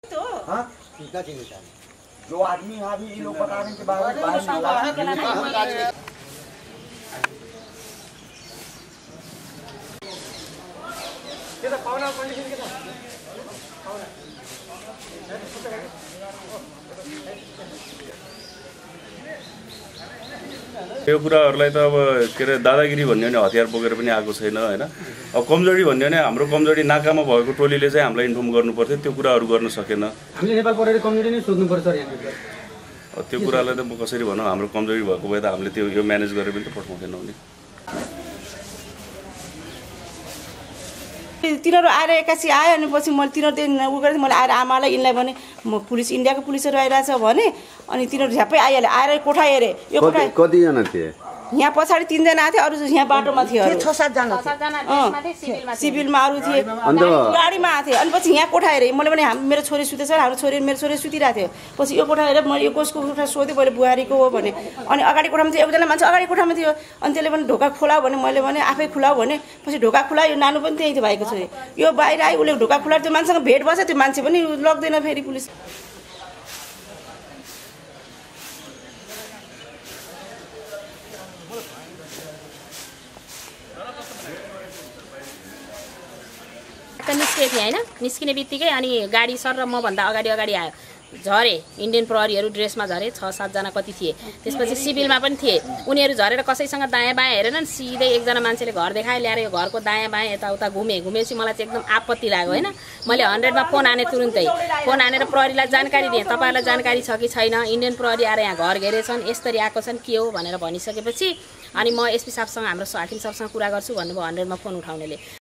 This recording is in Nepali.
हाँ? जो आदमी अभी ये लोग बता रहे हैं कि बाहर यो कुराहरुलाई त अब के रे दादागिरी भन्ने भने हतियार बोकेर पनि आएको छैन हैन। अब कमजोरी भन्ने भने हाम्रो कमजोरी नाकामा भएको टोलीले चाहिँ हामीलाई इन्फर्म गर्नु पर्थ्यो, त्यो कुराहरु गर्न सकेन। हामीले नेपाल प्रहरी कम्युनिटी नै सोध्नु पर्छ यहाँ। त्यो कुरालाई त म कसरी भनौं, हाम्रो कमजोरी भएको भए त हामीले त्यो यो म्यानेज गरेर पनि त पठाउँदैनौं नि। तिनीहरु आएर एकासी आयो अनि पछि मैले तिनीहरु उ गरेँ, मैले आएर आमालाई इनलाई भने म पुलिस इन्डियाको पुलिसहरु आइराछ भने अनि तिनीहरु झ्यापै आइहाले। आएर कोठा हेरे, यो कोठा कति जना थिए यहाँ पछाडी 3 जना आथे, अरु यहाँ बाटोमा थियो, अरु 6-7 जना सिभिलमा अरु थिए, गाडीमा आथे। अनि पछि यहाँ कोठा हेरे, मैले भने मेरो छोरी सुतेछ, हाम्रो छोरी मेरो छोरी सुतिरा थियो। पछि यो कोठा हेरे, मैले यो कसको कोठा सोधे, मैले बुहारीको हो भने। अनि अगाडि कोठामा थियो एकजना मान्छे, अगाडि कोठामा थियो। अनि त्यसले भने ढोका खोलाऊ भने, मैले भने आफै खुलाऊ भने। पछि ढोका खुलायो, नानु पनि त्यही थियो भाइको छोरी। यो बाहिर आइ उले ढोका खुलाएर त्यो मान्छेसँग भेट बस्यो, त्यो मान्छे पनि लग्दैन फेरि पुलिस। निस्केको थिएँ हैन, निस्किने बित्तिकै अनि गाडी सर र म भन्दा अगाडि आयो, झरे। इन्डियन प्रहरीहरु ड्रेसमा झरे, 6-7 जना कति थिए। त्यसपछि सिभिलमा पनि थिए। उनीहरु झरेर कसैसँग दायाँ बायाँ हेरेनन्, सिधै एकजना मान्छेले घर देखायो, ल्याएर यो घरको दायाँ बायाँ यताउता घुमेपछि मलाई चाहिँ एकदम आपत्ति लाग्यो हैन। मैले 100 मा फोन हाने, तुरुन्तै फोन हानेर प्रहरीलाई जानकारी दिएँ, तपाईहरुलाई जानकारी छ कि छैन, इन्डियन प्रहरी आएर यहाँ घर घेरेछन्, यसरी आएको छन्, के हो भनेर भनिसकेपछि अनि म एसपी साहबसँग हाम्रो हाकिम साहबसँग कुरा गर्छु भन्नुभयो 100 मा फोन उठाउनेले।